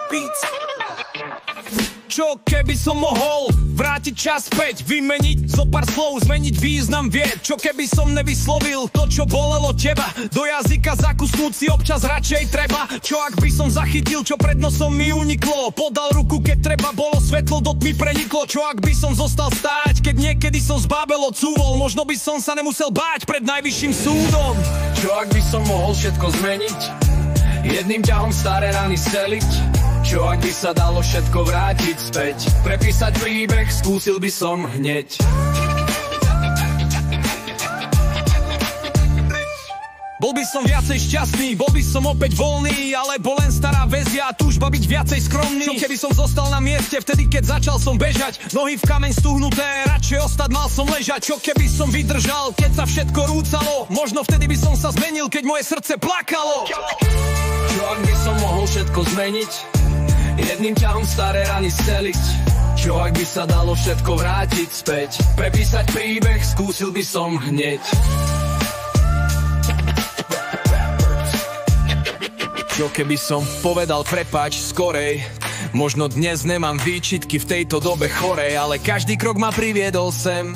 Beats. Čo keby som mohol vrátiť čas späť, vymeniť zo pár slov, zmeniť význam vied. Čo keby som nevyslovil to, čo bolelo teba, do jazyka zakusnúť si občas radšej treba. Čo ak by som zachytil, čo pred nosom mi uniklo, podal ruku, keď treba bolo, svetlo do tmy preniklo. Čo ak by som zostal stáť, keď niekedy som zbábel odsúvol, možno by som sa nemusel báť pred najvyšším súdom. Čo ak by som mohol všetko zmeniť, jedným ťahom staré rany sceliť? Čo ak by sa dalo všetko vrátiť späť, prepísať príbeh skúsil by som hneď. Bol by som viacej šťastný, bol by som opäť voľný, alebo len stará väzia a túžba byť viacej skromný. Čo keby som zostal na mieste vtedy, keď začal som bežať, nohy v kameň stuhnuté, radšej ostať mal som ležať. Čo keby som vydržal, keď sa všetko rúcalo, možno vtedy by som sa zmenil, keď moje srdce plakalo. Čo ak by som mohol všetko zmeniť, jedným ťahom staré rany sceliť? Čo ak by sa dalo všetko vrátiť späť, prepísať príbeh skúsil by som hneď. Čo keby som povedal prepáč skorej, možno dnes nemám výčitky v tejto dobe chorej, ale každý krok ma priviedol sem.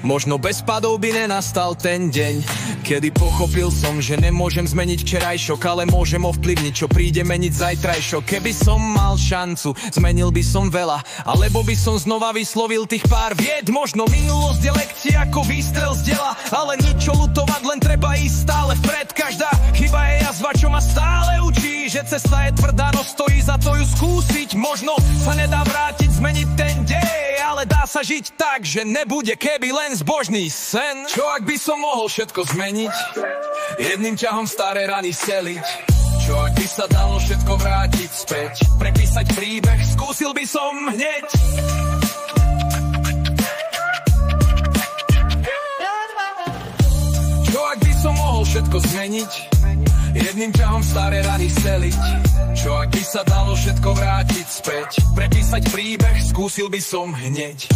Možno bez padov by nenastal ten deň, kedy pochopil som, že nemôžem zmeniť včerajšok, ale môžem ovplyvniť, čo príde meniť zajtrajšok. Keby som mal šancu, zmenil by som veľa, alebo by som znova vyslovil tých pár vied. Možno minulosť je lekcia ako výstrel z dela, ale nič čo lutovať, len treba ísť stále vpred. Každá chyba je jazva, čo ma stále učí, že cesta je tvrdá, no stojí za to ju skúsiť. Možno sa nedá vrátiť, zmeniť ten dej, ale dá sa žiť tak, že nebude keby len zbožný sen. Čo ak by som mohol všetko zmeniť, jedným ťahom staré rany sceliť? Čo ak by sa dalo všetko vrátiť späť, prepísať príbeh skúsil by som hneď. Čo ak by som mohol všetko zmeniť, jedným ťahom staré rany sceliť? Čo ak by sa dalo všetko vrátiť späť, prepísať príbeh skúsil by som hneď.